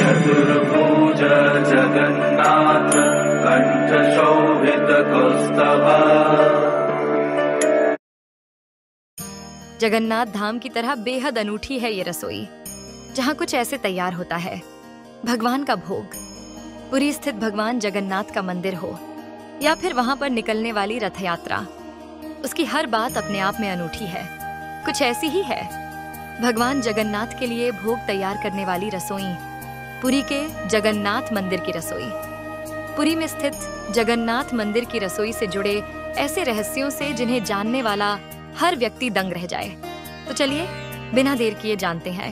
चतुर्भुज जगन्नाथ कंठ शोभित कौस्तुभा। जगन्नाथ धाम की तरह बेहद अनूठी है ये रसोई, जहाँ कुछ ऐसे तैयार होता है। भगवान का भोग, पुरी स्थित भगवान जगन्नाथ का मंदिर हो या फिर वहां पर निकलने वाली रथ यात्रा, उसकी हर बात अपने आप में अनूठी है। कुछ ऐसी ही है भगवान जगन्नाथ के लिए भोग तैयार करने वाली रसोई, पुरी के जगन्नाथ मंदिर की रसोई। पुरी में स्थित जगन्नाथ मंदिर की रसोई से जुड़े ऐसे रहस्यों से जिन्हें जानने वाला हर व्यक्ति दंग रह जाए। तो चलिए बिना देर किए जानते हैं।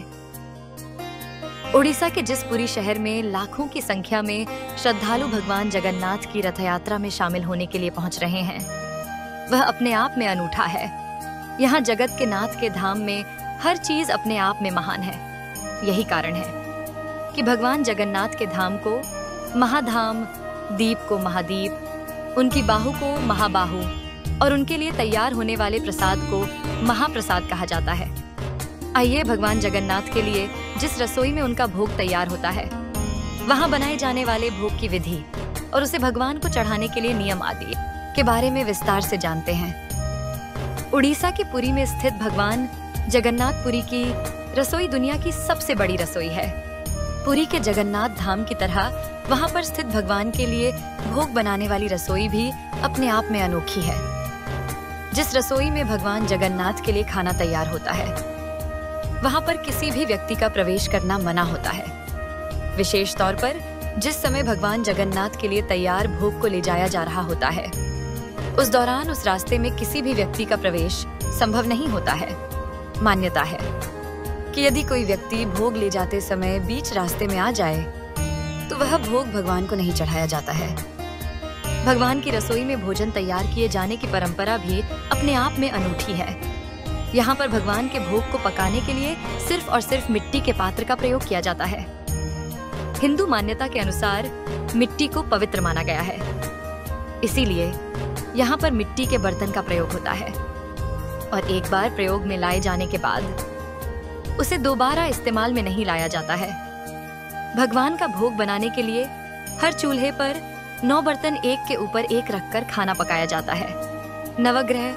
ओडिशा के जिस पुरी शहर में लाखों की संख्या में श्रद्धालु भगवान जगन्नाथ की रथ यात्रा में शामिल होने के लिए पहुंच रहे हैं, वह अपने आप में अनूठा है। यहाँ जगत के नाथ के धाम में हर चीज अपने आप में महान है। यही कारण है कि भगवान जगन्नाथ के धाम को महाधाम, दीप को महादीप, उनकी बाहु को महाबाहु और उनके लिए तैयार होने वाले प्रसाद को महाप्रसाद कहा जाता है। आइए भगवान जगन्नाथ के लिए जिस रसोई में उनका भोग तैयार होता है, वहां बनाए जाने वाले भोग की विधि और उसे भगवान को चढ़ाने के लिए नियम आदि के बारे में विस्तार से जानते हैं। उड़ीसा के पुरी में स्थित भगवान जगन्नाथपुरी की रसोई दुनिया की सबसे बड़ी रसोई है। पुरी के जगन्नाथ धाम की तरह वहां पर स्थित भगवान के लिए भोग बनाने वाली रसोई भी अपने आप में अनोखी है। जिस रसोई में भगवान जगन्नाथ के लिए खाना तैयार होता है, वहां पर किसी भी व्यक्ति का प्रवेश करना मना होता है। विशेष तौर पर जिस समय भगवान जगन्नाथ के लिए तैयार भोग को ले जाया जा रहा होता है, उस दौरान उस रास्ते में किसी भी व्यक्ति का प्रवेश संभव नहीं होता है। मान्यता है कि यदि कोई व्यक्ति भोग ले जाते समय बीच रास्ते में आ जाए तो वह भोग भगवान को नहीं चढ़ाया जाता है। भगवान की रसोई में भोजन तैयार किए जाने की परंपरा भी अपने आप में अनूठी है। यहाँ पर भगवान के भोग को पकाने के लिए सिर्फ और सिर्फ मिट्टी के पात्र का प्रयोग किया जाता है। हिंदू मान्यता के अनुसार मिट्टी को पवित्र माना गया है, इसीलिए यहाँ पर मिट्टी के बर्तन का प्रयोग होता है और एक बार प्रयोग में लाए जाने के बाद उसे दोबारा इस्तेमाल में नहीं लाया जाता है। भगवान का भोग बनाने के लिए हर चूल्हे पर 9 बर्तन एक के ऊपर एक रखकर खाना पकाया जाता है। नवग्रह,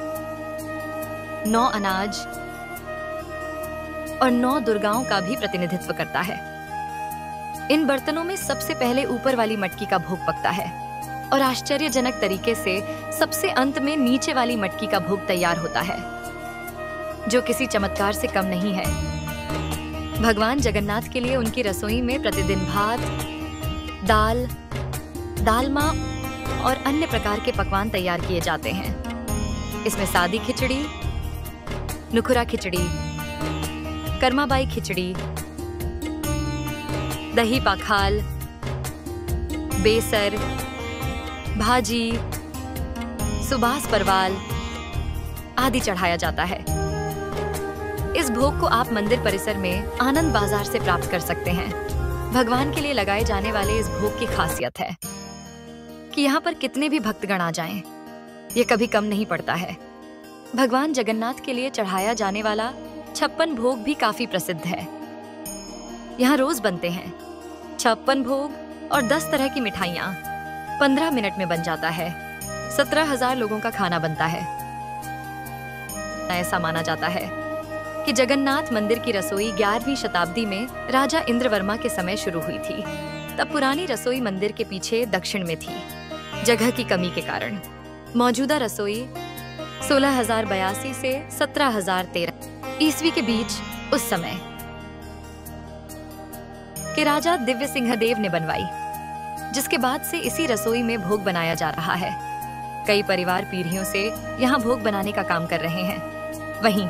9 अनाज और 9 दुर्गाओं का भी प्रतिनिधित्व करता है। इन बर्तनों में सबसे पहले ऊपर वाली मटकी का भोग पकता है और आश्चर्यजनक तरीके से सबसे अंत में नीचे वाली मटकी का भोग तैयार होता है, जो किसी चमत्कार से कम नहीं है। भगवान जगन्नाथ के लिए उनकी रसोई में प्रतिदिन भात, दाल, दालमा और अन्य प्रकार के पकवान तैयार किए जाते हैं। इसमें सादी खिचड़ी, नुखुरा खिचड़ी, कर्माबाई खिचड़ी, दही पाखाल, बेसर, भाजी, सुबास परवाल आदि चढ़ाया जाता है। इस भोग को आप मंदिर परिसर में आनंद बाजार से प्राप्त कर सकते हैं। भगवान के लिए लगाए जाने वाले इस भोग की खासियत है कि यहाँ पर कितने भी भक्तगण आ जाएं, ये कभी कम नहीं पड़ता है। भगवान जगन्नाथ के लिए चढ़ाया जाने वाला 56 भोग भी काफी प्रसिद्ध है। यहाँ रोज बनते हैं 56 भोग और 10 तरह की मिठाइयाँ 15 मिनट में बन जाता है। 17,000 लोगों का खाना बनता है। ऐसा माना जाता है कि जगन्नाथ मंदिर की रसोई 11वीं शताब्दी में राजा इंद्रवर्मा के समय शुरू हुई थी। तब पुरानी रसोई मंदिर के पीछे दक्षिण में थी। जगह की कमी के कारण मौजूदा रसोई 16,082 से 17,013 ईस्वी के बीच उस समय के राजा दिव्य सिंहदेव ने बनवाई, जिसके बाद से इसी रसोई में भोग बनाया जा रहा है। कई परिवार पीढ़ियों से यहाँ भोग बनाने का काम कर रहे हैं। वहीं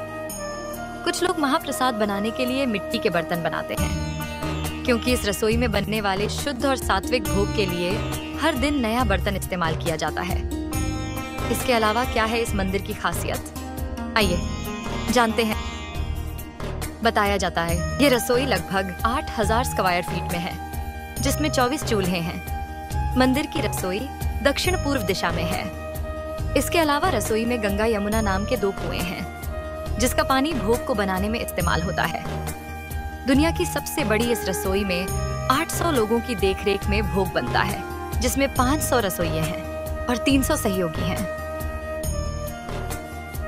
कुछ लोग महाप्रसाद बनाने के लिए मिट्टी के बर्तन बनाते हैं, क्योंकि इस रसोई में बनने वाले शुद्ध और सात्विक भोग के लिए हर दिन नया बर्तन इस्तेमाल किया जाता है। इसके अलावा क्या है इस मंदिर की खासियत, आइए जानते हैं। बताया जाता है ये रसोई लगभग 8,000 स्क्वायर फीट में है, जिसमें 24 चूल्हे हैं। मंदिर की रसोई दक्षिण पूर्व दिशा में है। इसके अलावा रसोई में गंगा यमुना नाम के 2 कुएं हैं, जिसका पानी भोग को बनाने में इस्तेमाल होता है। दुनिया की सबसे बड़ी इस रसोई में 800 लोगों की देखरेख में भोग बनता है, जिसमें 500 रसोइये हैं और 300 सहयोगी हैं,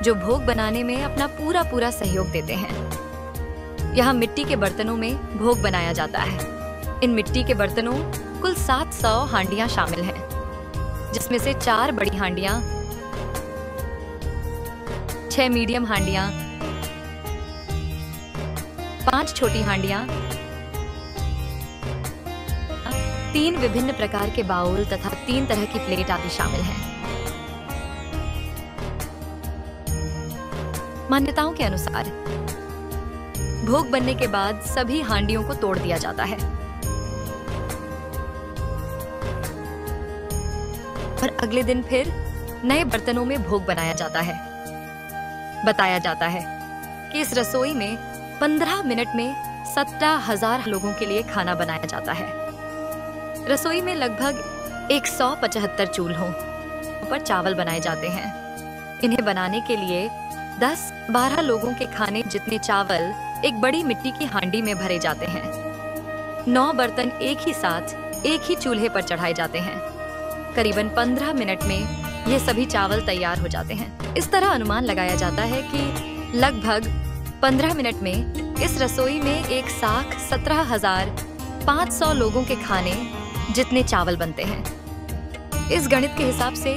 जो भोग बनाने में अपना पूरा सहयोग देते हैं। यहाँ मिट्टी के बर्तनों में भोग बनाया जाता है। इन मिट्टी के बर्तनों कुल 700 हांडियां शामिल हैं, जिसमें से 4 बड़ी हांडियां, 6 मीडियम हांडियां, 5 छोटी हांडियां, 3 विभिन्न प्रकार के बाउल तथा 3 तरह की प्लेट आदि शामिल हैं। मान्यताओं के अनुसार भोग बनने के बाद सभी हांडियों को तोड़ दिया जाता है और अगले दिन फिर नए बर्तनों में भोग बनाया जाता है। बताया जाता है कि इस रसोई में 15 मिनट में 17,000 लोगों के लिए खाना बनाया जाता है। रसोई में लगभग 175 चूल्हों पर चावल बनाए जाते हैं। इन्हें बनाने के लिए 10-12 लोगों के खाने जितने चावल एक बड़ी मिट्टी की हांडी में भरे जाते हैं। 9 बर्तन एक ही साथ एक ही चूल्हे पर चढ़ाए जाते हैं। करीबन 15 मिनट में ये सभी चावल तैयार हो जाते हैं। इस तरह अनुमान लगाया जाता है कि लगभग 15 मिनट में इस रसोई में एक साथ 17,500 लोगों के खाने जितने चावल बनते हैं। इस गणित के हिसाब से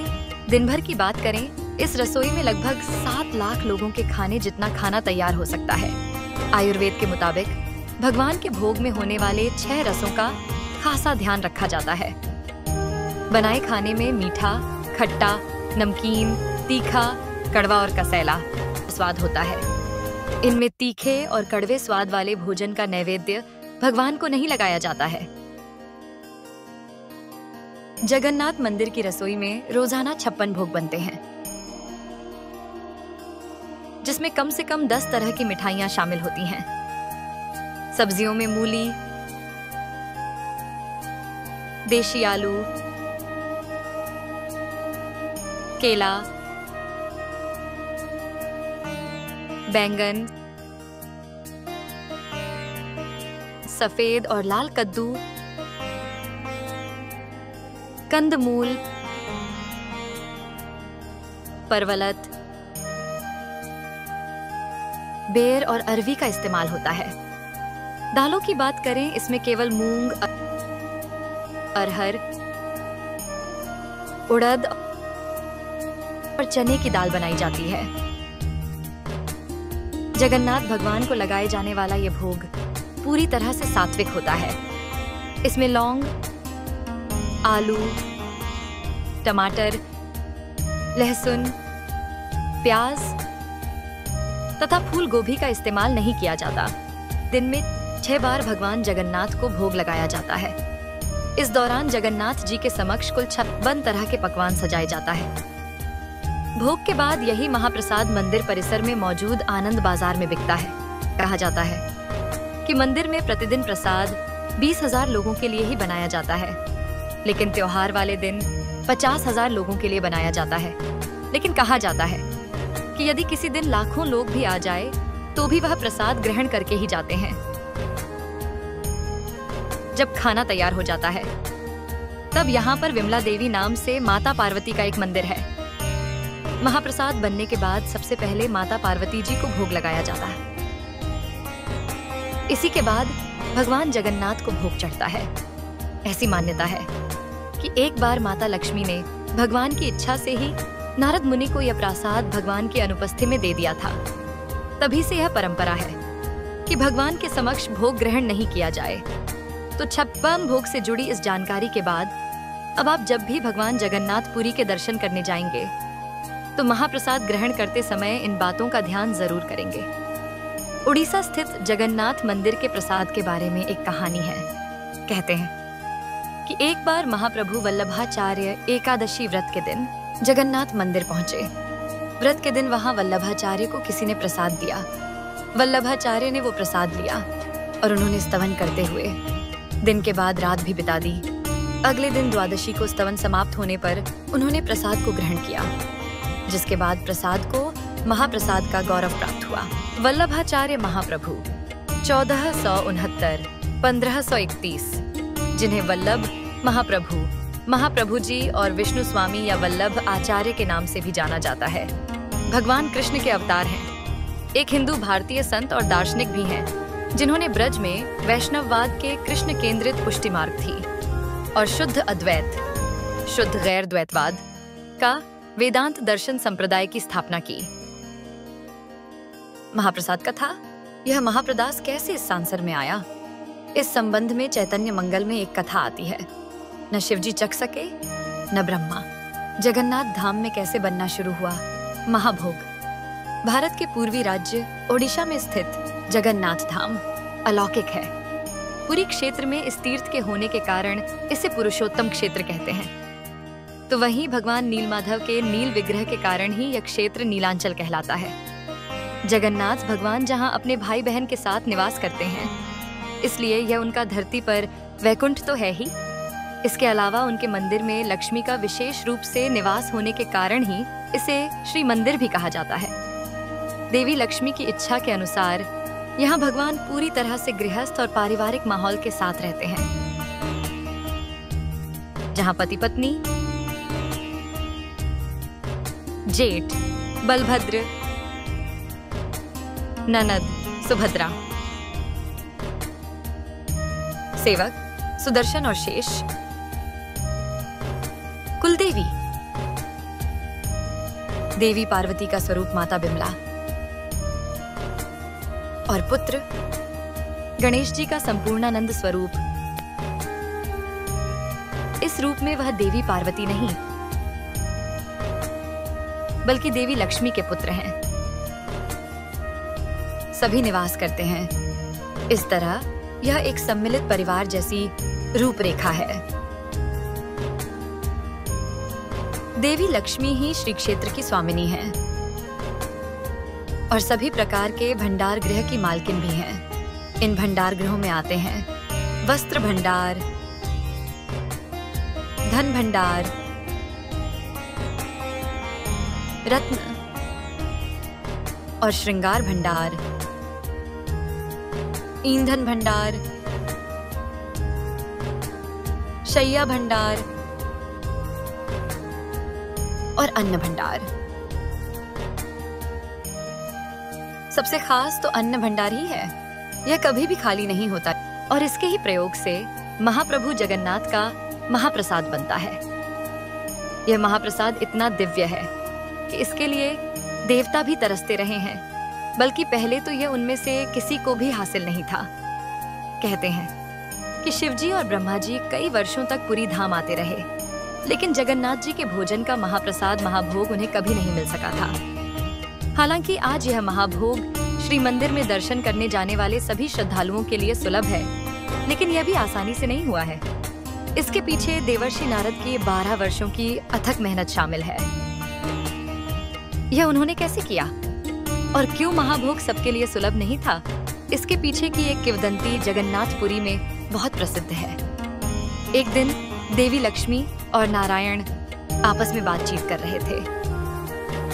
दिन भर की बात करें, इस रसोई में लगभग 7 लाख लोगों के खाने जितना खाना तैयार हो सकता है। आयुर्वेद के मुताबिक भगवान के भोग में होने वाले 6 रसों का खासा ध्यान रखा जाता है। बनाए खाने में मीठा, खट्टा, नमकीन, तीखा, कड़वा और कसैला स्वाद होता है। इनमें तीखे और कड़वे स्वाद वाले भोजन का नैवेद्य भगवान को नहीं लगाया जाता है। जगन्नाथ मंदिर की रसोई में रोजाना 56 भोग बनते हैं, जिसमें कम से कम 10 तरह की मिठाइयां शामिल होती हैं। सब्जियों में मूली, देशी आलू, केला, बैंगन, सफेद और लाल कद्दू, कंदमूल, परवलत, बेर और अरवी का इस्तेमाल होता है। दालों की बात करें, इसमें केवल मूंग, अरहर, उड़द और चने की दाल बनाई जाती है। जगन्नाथ भगवान को लगाए जाने वाला ये भोग पूरी तरह से सात्विक होता है। इसमें लौंग, आलू, टमाटर, लहसुन, प्याज तथा फूल गोभी का इस्तेमाल नहीं किया जाता। दिन में 6 बार भगवान जगन्नाथ को भोग लगाया जाता है। इस दौरान जगन्नाथ जी के समक्ष कुल 56 तरह के पकवान सजाए जाता है। भोग के बाद यही महाप्रसाद मंदिर परिसर में मौजूद आनंद बाजार में बिकता है। कहा जाता है कि मंदिर में प्रतिदिन प्रसाद 20,000 लोगों के लिए ही बनाया जाता है, लेकिन त्योहार वाले दिन 50,000 लोगों के लिए बनाया जाता है। लेकिन कहा जाता है कि यदि किसी दिन लाखों लोग भी आ जाए तो भी वह प्रसाद ग्रहण करके ही जाते हैं। जब खाना तैयार हो जाता है, तब यहाँ पर विमला देवी नाम से माता पार्वती का एक मंदिर है। महाप्रसाद बनने के बाद सबसे पहले माता पार्वती जी को भोग लगाया जाता है। इसी के बाद भगवान जगन्नाथ को भोग चढ़ता है। ऐसी मान्यता है कि एक बार माता लक्ष्मी ने भगवान की इच्छा से ही नारद मुनि को यह प्रसाद भगवान की अनुपस्थिति में दे दिया था। तभी से यह परंपरा है कि भगवान के समक्ष भोग ग्रहण नहीं किया जाए। तो 56 भोग से जुड़ी इस जानकारी के बाद अब आप जब भी भगवान जगन्नाथपुरी के दर्शन करने जाएंगे तो महाप्रसाद ग्रहण करते समय इन बातों का ध्यान जरूर करेंगे। उड़ीसा स्थित जगन्नाथ मंदिर के प्रसाद के बारे में एक कहानी है। कहते हैं कि एक बार महाप्रभु वल्लभाचार्य एकादशी व्रत के दिन जगन्नाथ मंदिर पहुंचे। व्रत के दिन वहां वल्लभाचार्य को किसी ने प्रसाद दिया। वल्लभाचार्य ने वो प्रसाद लिया और उन्होंने स्तवन करते हुए दिन के बाद रात भी बिता दी। अगले दिन द्वादशी को स्तवन समाप्त होने पर उन्होंने प्रसाद को ग्रहण किया, जिसके बाद प्रसाद को महाप्रसाद का गौरव प्राप्त हुआ। वल्लभाचार्य महाप्रभु 1469, 1531 जिन्हें वल्लभ, महाप्रभु जी और विष्णु स्वामी या वल्लभ आचार्य के नाम से भी जाना जाता है। भगवान कृष्ण के अवतार हैं। एक हिंदू भारतीय संत और दार्शनिक भी हैं, जिन्होंने ब्रज में वैष्णववाद के कृष्ण केंद्रित पुष्टि मार्ग थी और शुद्ध अद्वैत, शुद्ध गैर द्वैतवाद का वेदांत दर्शन संप्रदाय की स्थापना की। महाप्रसाद कथा। यह महाप्रदास कैसे इस सांसर में आया? इस संबंध में चैतन्य मंगल में एक कथा आती है। न शिवजी चख सके न ब्रह्मा। जगन्नाथ धाम में कैसे बनना शुरू हुआ? महाभोग। भारत के पूर्वी राज्य ओडिशा में स्थित जगन्नाथ धाम अलौकिक है। पुरी क्षेत्र में इस तीर्थ के होने के कारण इसे पुरुषोत्तम क्षेत्र कहते हैं। तो वहीं भगवान नीलमाधव के नील विग्रह के कारण ही यह क्षेत्र नीलांचल कहलाता है। जगन्नाथ भगवान जहां अपने भाई बहन के साथ निवास करते हैं, इसलिए यह उनका धरती पर वैकुंठ तो है ही। इसके अलावा उनके मंदिर में लक्ष्मी का विशेष रूप से निवास होने के कारण ही इसे श्री मंदिर भी कहा जाता है। देवी लक्ष्मी की इच्छा के अनुसार यहाँ भगवान पूरी तरह से गृहस्थ और पारिवारिक माहौल के साथ रहते हैं, जहाँ पति पत्नी, जेठ बलभद्र, ननद सुभद्रा, सेवक सुदर्शन और शेष, कुलदेवी देवी पार्वती का स्वरूप माता बिमला और पुत्र गणेश जी का संपूर्णानंद स्वरूप। इस रूप में वह देवी पार्वती नहीं बल्कि देवी लक्ष्मी के पुत्र हैं। सभी निवास करते हैं। इस तरह यह एक सम्मिलित परिवार जैसी रूपरेखा है। देवी लक्ष्मी ही श्री क्षेत्र की स्वामिनी है और सभी प्रकार के भंडार गृह की मालकिन भी हैं। इन भंडार गृहों में आते हैं वस्त्र भंडार, धन भंडार, रत्न और श्रृंगार भंडार, ईंधन भंडार, शैया भंडार और अन्न भंडार। सबसे खास तो अन्न भंडार ही है। यह कभी भी खाली नहीं होता और इसके ही प्रयोग से महाप्रभु जगन्नाथ का महाप्रसाद बनता है। यह महाप्रसाद इतना दिव्य है कि इसके लिए देवता भी तरसते रहे हैं, बल्कि पहले तो यह उनमें से किसी को भी हासिल नहीं था। कहते हैं कि शिवजी और ब्रह्मा जी कई वर्षों तक पुरी धाम आते रहे, लेकिन जगन्नाथ जी के भोजन का महाप्रसाद महाभोग उन्हें कभी नहीं मिल सका था। हालांकि आज यह महाभोग श्री मंदिर में दर्शन करने जाने वाले सभी श्रद्धालुओं के लिए सुलभ है, लेकिन यह भी आसानी से नहीं हुआ है। इसके पीछे देवर्षि नारद की 12 वर्षों की अथक मेहनत शामिल है। यह उन्होंने कैसे किया और क्यों महाभोग सबके लिए सुलभ नहीं था? इसके पीछे की एक किंवदंती जगन्नाथपुरी में बहुत प्रसिद्ध है। एक दिन देवी लक्ष्मी और नारायण आपस में बातचीत कर रहे थे।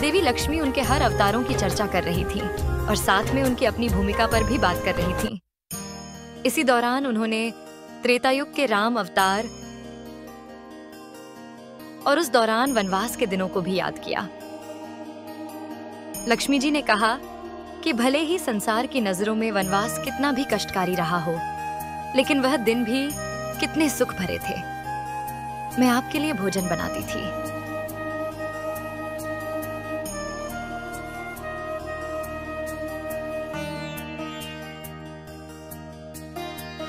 देवी लक्ष्मी उनके हर अवतारों की चर्चा कर रही थी और साथ में उनकी अपनी भूमिका पर भी बात कर रही थी। इसी दौरान उन्होंने त्रेतायुग के राम अवतार और उस दौरान वनवास के दिनों को भी याद किया। लक्ष्मी जी ने कहा कि भले ही संसार की नजरों में वनवास कितना भी कष्टकारी रहा हो, लेकिन वह दिन भी कितने सुख भरे थे। मैं आपके लिए भोजन बनाती थी।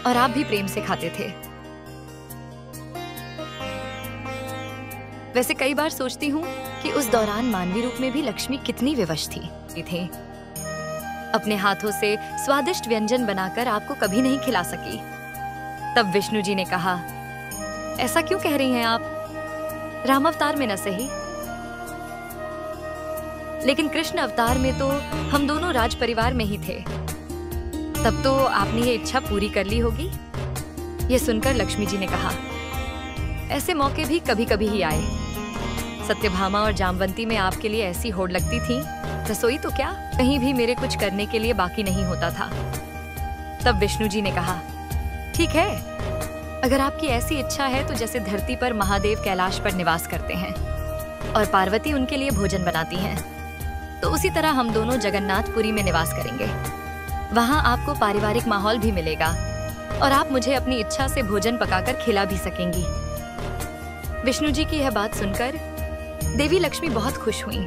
और आप भी प्रेम से खाते थे। वैसे कई बार सोचती हूँ कि उस दौरान मानवी रूप में भी लक्ष्मी कितनी विवश थी। अपने हाथों से स्वादिष्ट व्यंजन बनाकर आपको कभी नहीं खिला सकी। तब विष्णु जी ने कहा, ऐसा क्यों कह रही हैं आप? राम अवतार में न सही, लेकिन कृष्ण अवतार में तो हम दोनों राज परिवार में ही थे। तब तो आपने ये इच्छा पूरी कर ली होगी। ये सुनकर लक्ष्मी जी ने कहा, ऐसे मौके भी कभी कभी ही आए। सत्यभामा और जामवंती में आपके लिए ऐसी होड़ लगती थी, रसोई तो क्या कहीं भी मेरे कुछ करने के लिए बाकी नहीं होता था। तब विष्णु जी ने कहा, ठीक है, अगर आपकी ऐसी इच्छा है तो जैसे धरती पर महादेव कैलाश पर निवास करते हैं और पार्वती उनके लिए भोजन बनाती हैं, तो उसी तरह हम दोनों जगन्नाथपुरी में निवास करेंगे। वहाँ आपको पारिवारिक माहौल भी मिलेगा और आप मुझे अपनी इच्छा से भोजन पकाकर खिला भी सकेंगी। विष्णु जी की यह बात सुनकर देवी लक्ष्मी बहुत खुश हुईं,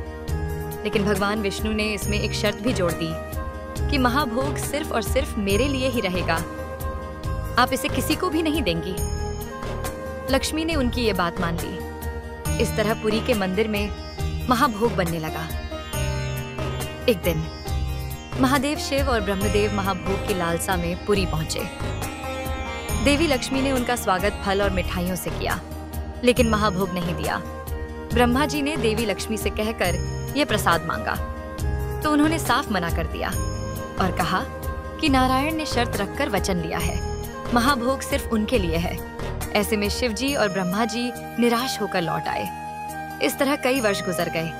लेकिन भगवान विष्णु ने इसमें एक शर्त भी जोड़ दी कि महाभोग सिर्फ और सिर्फ मेरे लिए ही रहेगा, आप इसे किसी को भी नहीं देंगी। लक्ष्मी ने उनकी ये बात मान ली। इस तरह पुरी के मंदिर में महाभोग बनने लगा। एक दिन महादेव शिव और ब्रह्मदेव महाभोग की लालसा में पुरी पहुंचे। देवी लक्ष्मी ने उनका स्वागत फल और मिठाइयों से किया, लेकिन महाभोग नहीं दिया। ब्रह्मा जी ने देवी लक्ष्मी से कहकर यह प्रसाद मांगा, तो उन्होंने साफ मना कर दिया और कहा कि नारायण ने शर्त रखकर वचन लिया है, महाभोग सिर्फ उनके लिए है। ऐसे में शिव जी और ब्रह्मा जी निराश होकर लौट आए। इस तरह कई वर्ष गुजर गए।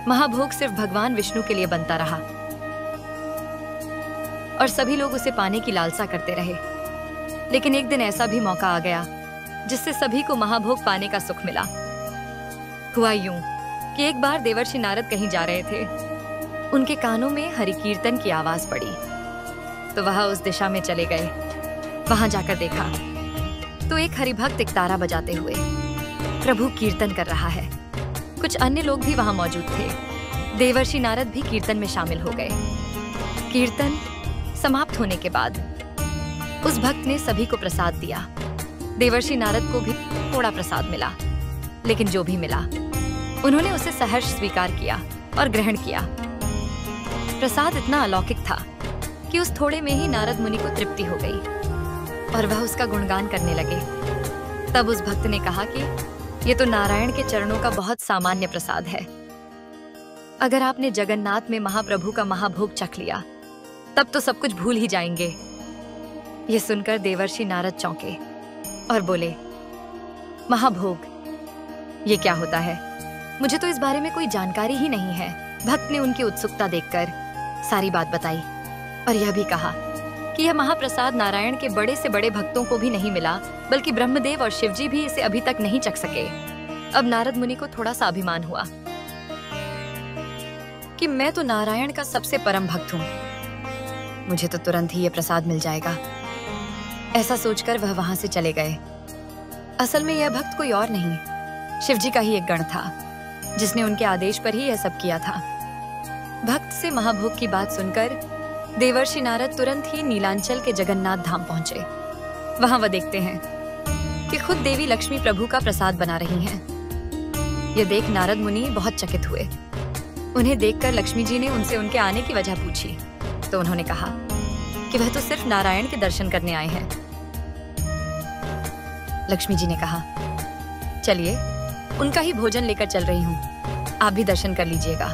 महाभोग सिर्फ भगवान विष्णु के लिए बनता रहा और सभी लोग उसे पाने की लालसा करते रहे। लेकिन एक दिन ऐसा भी मौका आ गया जिससे सभी को महाभोग पाने का सुख मिला। हुआ यूं कि एक बार देवर्षि नारद कहीं जा रहे थे। उनके कानों में हरि कीर्तन की आवाज पड़ी, तो वह उस दिशा में चले गए। वहां जाकर देखा तो एक हरिभक्त एक तारा बजाते हुए प्रभु कीर्तन कर रहा है। कुछ अन्य लोग भी वहां मौजूद थे। देवर्षि नारद भी कीर्तन में शामिल हो गए। कीर्तन समाप्त होने के बाद उस भक्त ने सभी को प्रसाद दिया। देवर्षि नारद को भी थोड़ा प्रसाद मिला, लेकिन जो भी मिला उन्होंने उसे सहर्ष स्वीकार किया और ग्रहण किया। प्रसाद इतना अलौकिक था कि उस थोड़े में ही नारद मुनि को तृप्ति हो गई और वह उसका गुणगान करने लगे। तब उस भक्त ने कहा कि ये तो नारायण के चरणों का बहुत सामान्य प्रसाद है। अगर आपने जगन्नाथ में महाप्रभु का महाभोग चख लिया, तब तो सब कुछ भूल ही जाएंगे। ये सुनकर देवर्षि नारद चौंके और बोले, महाभोग ये क्या होता है? मुझे तो इस बारे में कोई जानकारी ही नहीं है। भक्त ने उनकी उत्सुकता देखकर सारी बात बताई और यह भी कहा कि यह महाप्रसाद नारायण के बड़े से बड़े भक्तों को भी नहीं मिला, बल्कि ब्रह्मदेव और शिवजी भी इसे अभी तक नहीं चख सके। अब नारद मुनि को थोड़ा सा अभिमान हुआ कि मैं तो नारायण का सबसे परम भक्त हूँ, मुझे तो तुरंत ही यह प्रसाद मिल जाएगा। ऐसा सोचकर वह वहां से चले गए। असल में यह भक्त कोई और नहीं, शिवजी का ही एक गण था, जिसने उनके आदेश पर ही यह सब किया था। भक्त से महाभोग की बात सुनकर देवर्षि नारद तुरंत ही नीलांचल के जगन्नाथ धाम पहुंचे। वहां वह देखते हैं कि खुद देवी लक्ष्मी प्रभु का प्रसाद बना रही हैं। यह देख नारद मुनि बहुत चकित हुए। उन्हें देखकर लक्ष्मी जी ने उनसे उनके आने की वजह पूछी, तो उन्होंने कहा कि वह तो सिर्फ नारायण के दर्शन करने आए हैं। लक्ष्मी जी ने कहा, चलिए उनका ही भोजन लेकर चल रही हूँ, आप भी दर्शन कर लीजिएगा।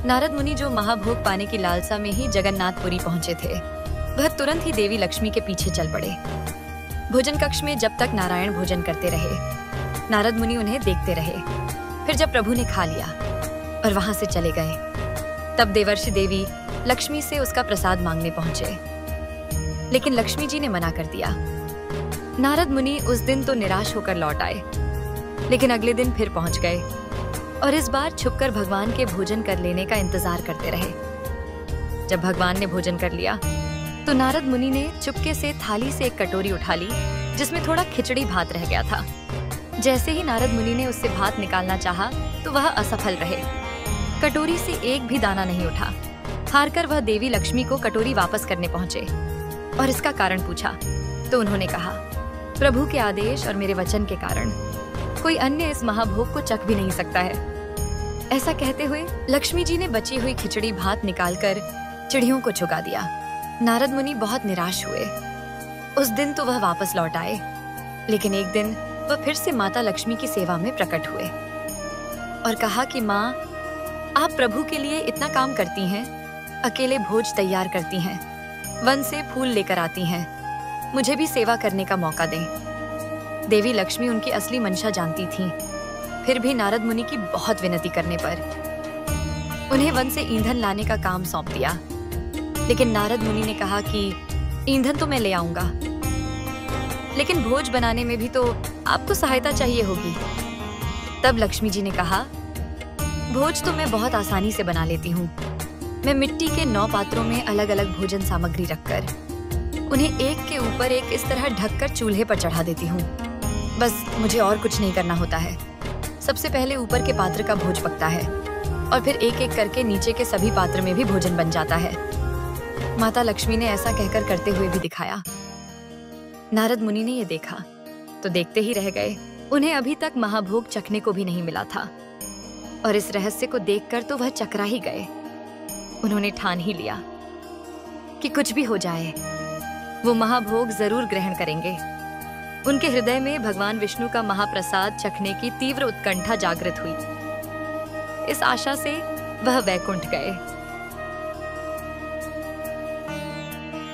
नारद मुनि जो महाभोग पाने की लालसा में ही जगन्नाथपुरी पहुंचे थे, वह तुरंत ही देवी लक्ष्मी के पीछे चल पड़े। भोजन कक्ष में जब तक नारायण भोजन करते रहे, नारद मुनि उन्हें देखते रहे। फिर जब प्रभु ने खा लिया और वहां से चले गए, तब देवर्षि देवी लक्ष्मी से उसका प्रसाद मांगने पहुंचे, लेकिन लक्ष्मी जी ने मना कर दिया। नारद मुनि उस दिन तो निराश होकर लौट आए, लेकिन अगले दिन फिर पहुंच गए और इस बार छुपकर भगवान के भोजन कर लेने का इंतजार करते रहे। जब भगवान ने भोजन कर लिया, तो नारद मुनि ने चुपके से थाली से एक कटोरी उठा ली, जिसमें थोड़ा खिचड़ी भात रह गया था। जैसे ही नारद मुनि ने उससे भात निकालना चाहा, तो वह असफल रहे। कटोरी से एक भी दाना नहीं उठा। हारकर वह देवी लक्ष्मी को कटोरी वापस करने पहुंचे और इसका कारण पूछा, तो उन्होंने कहा, प्रभु के आदेश और मेरे वचन के कारण कोई अन्य इस महाभोग को चख भी नहीं सकता है। ऐसा कहते हुए लक्ष्मी जी ने बची हुई खिचड़ी भात निकालकर चिड़ियों को चुगा दिया। नारद मुनि बहुत निराश हुए। उस दिन तो वह वापस लौट आए, लेकिन एक दिन वह फिर से माता लक्ष्मी की सेवा में प्रकट हुए और कहा कि माँ, आप प्रभु के लिए इतना काम करती हैं, अकेले भोज तैयार करती हैं, वन से फूल लेकर आती हैं, मुझे भी सेवा करने का मौका दें। देवी लक्ष्मी उनकी असली मंशा जानती थीं। फिर भी नारद मुनि की बहुत विनती करने पर उन्हें वन से ईंधन लाने का काम सौंप दिया, लेकिन नारद मुनि ने कहा कि ईंधन तो मैं ले आऊंगा, लेकिन भोज बनाने में भी तो आपको सहायता चाहिए होगी। तब लक्ष्मी जी ने कहा, भोज तो मैं बहुत आसानी से बना लेती हूँ। मैं मिट्टी के 9 पात्रों में अलग अलग भोजन सामग्री रखकर उन्हें एक के ऊपर एक इस तरह ढककर चूल्हे पर चढ़ा देती हूँ। बस मुझे और कुछ नहीं करना होता है। सबसे पहले ऊपर के पात्र का भोज पकता है और फिर एक एक करके नीचे के सभी पात्र में भी भोजन बन जाता है। माता लक्ष्मी ने ऐसा कहकर करते हुए भी दिखाया। नारद मुनि ने ये देखा तो देखते ही रह गए। उन्हें अभी तक महाभोग चखने को भी नहीं मिला था और इस रहस्य को देखकर तो वह चकरा ही गए। उन्होंने ठान ही लिया कि कुछ भी हो जाए वो महाभोग जरूर ग्रहण करेंगे। उनके हृदय में भगवान विष्णु का महाप्रसाद चखने की तीव्र उत्कंठा जागृत हुई। इस आशा से वह वैकुंठ गए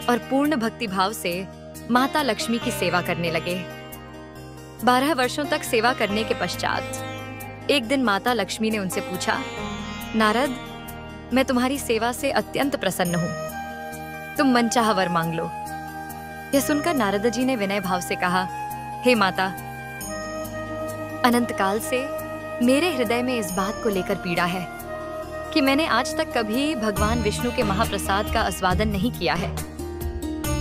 और पूर्ण भक्तिभाव से माता लक्ष्मी की सेवा करने लगे। 12 वर्षों तक सेवा करने के पश्चात एक दिन माता लक्ष्मी ने उनसे पूछा, नारद, मैं तुम्हारी सेवा से अत्यंत प्रसन्न हूँ। तुम मनचाहा वर मांग लो। यह सुनकर नारद जी ने विनय भाव से कहा, हे माता, अनंत काल से मेरे हृदय में इस बात को लेकर पीड़ा है कि मैंने आज तक कभी भगवान विष्णु के महाप्रसाद का आस्वादन नहीं किया है।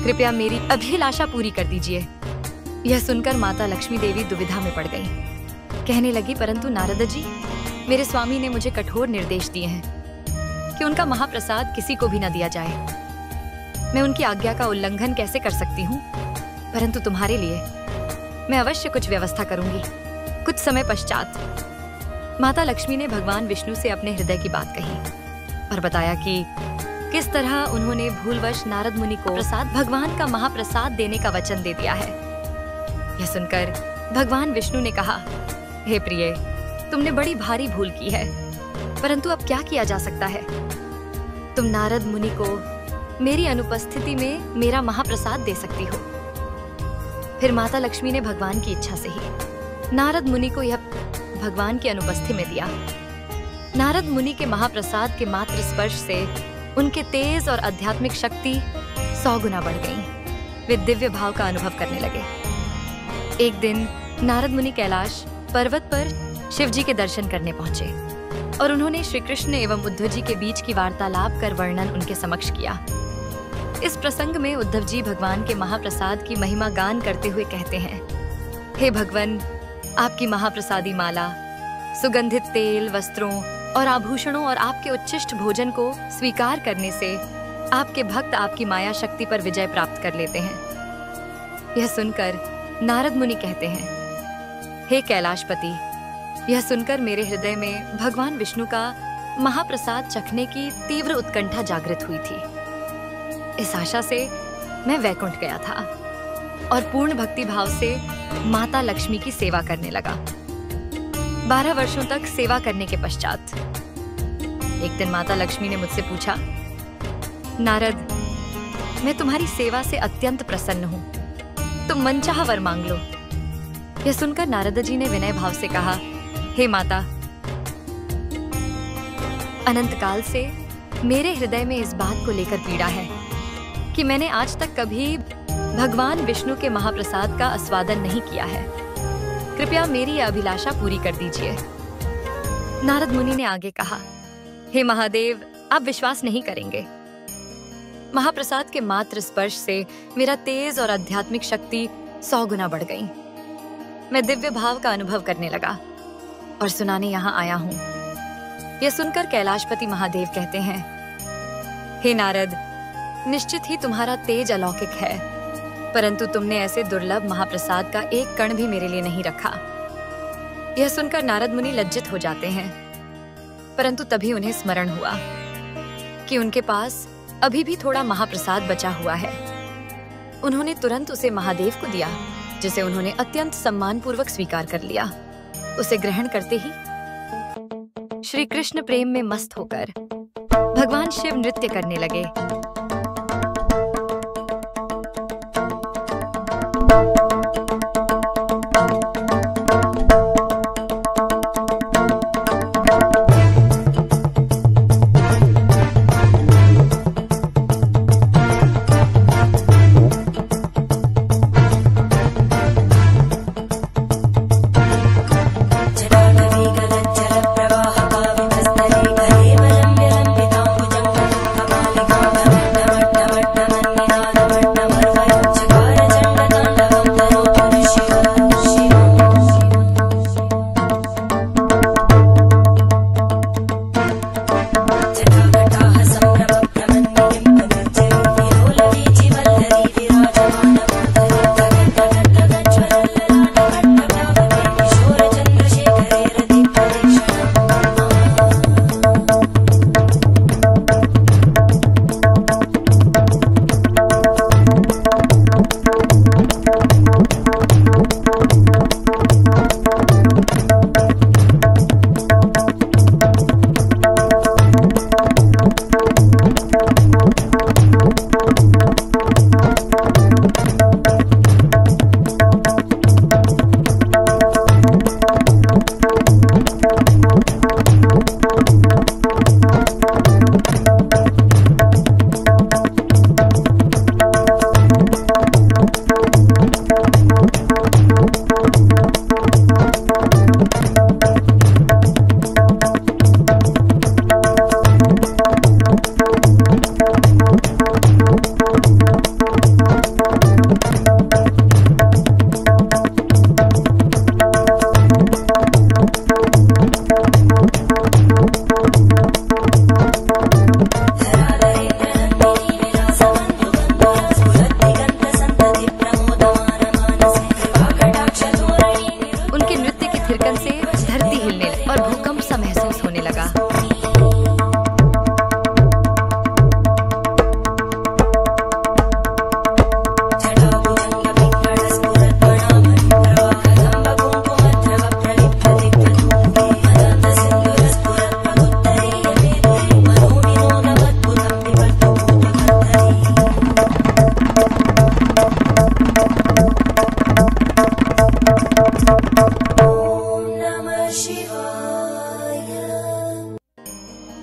कृपया मेरी अभिलाषा पूरी कर दीजिए। यह सुनकर माता लक्ष्मी देवी दुविधा में पड़ गई। कहने लगी, परंतु नारद जी, मेरे स्वामी ने मुझे कठोर निर्देश दिए हैं कि उनका महाप्रसाद किसी को भी न दिया जाए। मैं उनकी आज्ञा का उल्लंघन कैसे कर सकती हूँ? परंतु तुम्हारे लिए मैं अवश्य कुछ व्यवस्था करूंगी। कुछ समय पश्चात माता लक्ष्मी ने भगवान विष्णु से अपने हृदय की बात कही और बताया कि किस तरह उन्होंने भूलवश नारद मुनि को प्रसाद भगवान का महाप्रसाद देने का वचन दे दिया है। यह सुनकर भगवान विष्णु ने कहा, हे प्रिय, तुमने बड़ी भारी भूल की है, परंतु अब क्या किया जा सकता है? तुम नारद मुनि को मेरी अनुपस्थिति में मेरा महाप्रसाद दे सकती हो। फिर माता लक्ष्मी ने भगवान की इच्छा से ही नारद मुनि को यह भगवान की अनुपस्थिति में दिया। नारद मुनि के महाप्रसाद के मात्र स्पर्श से उनके तेज और आध्यात्मिक शक्ति 100 गुना बढ़ गई। वे दिव्य भाव का अनुभव करने लगे। एक दिन नारद मुनि कैलाश पर्वत पर शिव जी के दर्शन करने पहुंचे और उन्होंने श्री कृष्ण एवं उद्धव जी के बीच की वार्तालाप कर वर्णन उनके समक्ष किया। इस प्रसंग में उद्धव जी भगवान के महाप्रसाद की महिमा गान करते हुए कहते हैं, हे भगवान, आपकी महाप्रसादी माला, सुगंधित तेल, वस्त्रों और आभूषणों और आपके उच्छिष्ट भोजन को स्वीकार करने से आपके भक्त आपकी माया शक्ति पर विजय प्राप्त कर लेते हैं। यह सुनकर नारद मुनि कहते हैं, हे कैलाशपति, यह सुनकर मेरे हृदय में भगवान विष्णु का महाप्रसाद चखने की तीव्र उत्कंठा जागृत हुई थी। इस आशा से मैं वैकुंठ गया था और पूर्ण भक्ति भाव से माता लक्ष्मी की सेवा करने लगा। 12 वर्षों तक सेवा करने के पश्चात एक दिन माता लक्ष्मी ने मुझसे पूछा, नारद, मैं तुम्हारी सेवा से अत्यंत प्रसन्न हूँ, तुम मनचाहा वर मांग लो। यह सुनकर नारद जी ने विनय भाव से कहा, हे माता, अनंत काल से मेरे हृदय में इस बात को लेकर पीड़ा है कि मैंने आज तक कभी भगवान विष्णु के महाप्रसाद का आस्वादन नहीं किया है। कृपया मेरी यह अभिलाषा पूरी कर दीजिए। नारद मुनि ने आगे कहा, हे महादेव, आप विश्वास नहीं करेंगे, महाप्रसाद के मात्र स्पर्श से मेरा तेज और आध्यात्मिक शक्ति 100 गुना बढ़ गई। मैं दिव्य भाव का अनुभव करने लगा और सुनाने यहाँ आया हूँ। यह सुनकर कैलाशपति महादेव कहते हैं, हे नारद, निश्चित ही तुम्हारा तेज अलौकिक है, परंतु तुमने ऐसे दुर्लभ महाप्रसाद का एक कण भी मेरे लिए नहीं रखा। यह सुनकर नारद मुनि लज्जित हो जाते हैं, परंतु तभी उन्हें स्मरण हुआ कि उनके पास अभी भी थोड़ा महाप्रसाद बचा हुआ है। उन्होंने तुरंत उसे महादेव को दिया, जिसे उन्होंने अत्यंत सम्मानपूर्वक स्वीकार कर लिया। उसे ग्रहण करते ही श्री कृष्ण प्रेम में मस्त होकर भगवान शिव नृत्य करने लगे।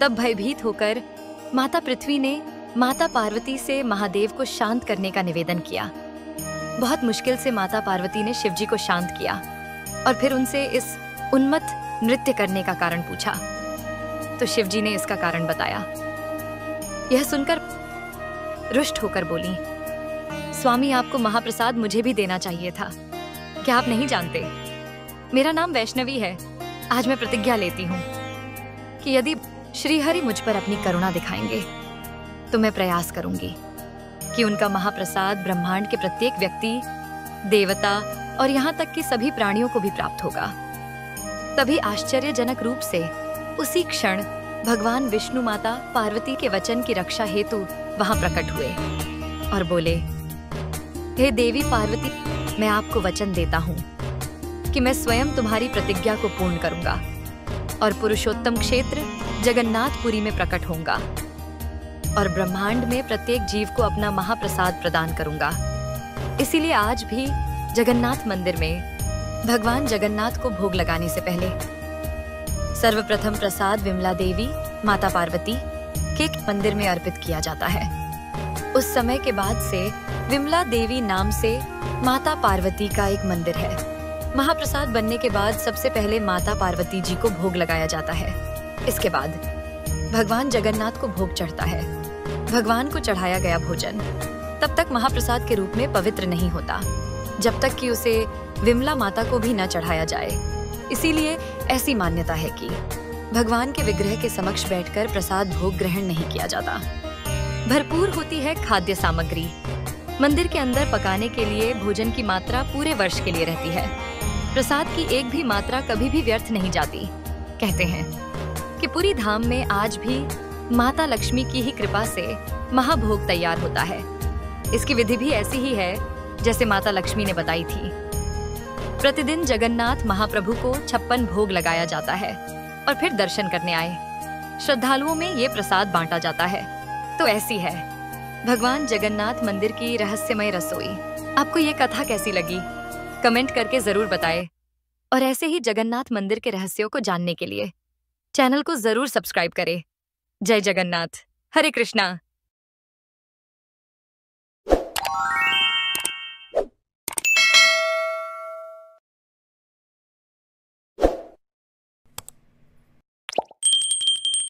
तब भयभीत होकर माता पृथ्वी ने माता पार्वती से महादेव को शांत करने का निवेदन किया। बहुत मुश्किल से माता पार्वती ने शिवजी को शांत किया और फिर उनसे इस उन्मत्त नृत्य करने का कारण पूछा। तो शिवजी ने इसका कारण बताया। यह सुनकर रुष्ट होकर बोली, स्वामी, आपको महाप्रसाद मुझे भी देना चाहिए था। क्या आप नहीं जानते? मेरा नाम वैष्णवी है। आज मैं प्रतिज्ञा लेती हूँ कि यदि श्रीहरि मुझ पर अपनी करुणा दिखाएंगे तो मैं प्रयास करूंगी कि उनका महाप्रसाद ब्रह्मांड के प्रत्येक व्यक्ति, देवता और यहाँ तक कि सभी प्राणियों को भी प्राप्त होगा। तभी आश्चर्यजनक रूप से उसी क्षण भगवान विष्णु माता पार्वती के वचन की रक्षा हेतु वहां प्रकट हुए और बोले, हे देवी पार्वती, मैं आपको वचन देता हूँ कि मैं स्वयं तुम्हारी प्रतिज्ञा को पूर्ण करूंगा और पुरुषोत्तम क्षेत्र जगन्नाथपुरी में प्रकट होऊंगा और ब्रह्मांड में प्रत्येक जीव को अपना महाप्रसाद प्रदान करूंगा। इसीलिए आज भी जगन्नाथ मंदिर में भगवान जगन्नाथ को भोग लगाने से पहले सर्वप्रथम प्रसाद विमला देवी माता पार्वती के मंदिर में अर्पित किया जाता है। उस समय के बाद से विमला देवी नाम से माता पार्वती का एक मंदिर है। महाप्रसाद बनने के बाद सबसे पहले माता पार्वती जी को भोग लगाया जाता है। इसके बाद भगवान जगन्नाथ को भोग चढ़ता है। भगवान को चढ़ाया गया भोजन तब तक महाप्रसाद के रूप में पवित्र नहीं होता जब तक कि उसे विमला माता को भी न चढ़ाया जाए। इसीलिए ऐसी मान्यता है कि भगवान के विग्रह के समक्ष बैठकर प्रसाद भोग ग्रहण नहीं किया जाता। भरपूर होती है खाद्य सामग्री। मंदिर के अंदर पकाने के लिए भोजन की मात्रा पूरे वर्ष के लिए रहती है। प्रसाद की एक भी मात्रा कभी भी व्यर्थ नहीं जाती। कहते हैं कि पूरी धाम में आज भी माता लक्ष्मी की ही कृपा से महाभोग तैयार होता है। इसकी विधि भी ऐसी ही है जैसे माता लक्ष्मी ने बताई थी। प्रतिदिन जगन्नाथ महाप्रभु को 56 भोग लगाया जाता है और फिर दर्शन करने आए श्रद्धालुओं में ये प्रसाद बांटा जाता है। तो ऐसी है भगवान जगन्नाथ मंदिर की रहस्यमय रसोई। आपको ये कथा कैसी लगी? कमेंट करके जरूर बताएं। और ऐसे ही जगन्नाथ मंदिर के रहस्यों को जानने के लिए चैनल को जरूर सब्सक्राइब करें। जय जगन्नाथ। हरे कृष्णा।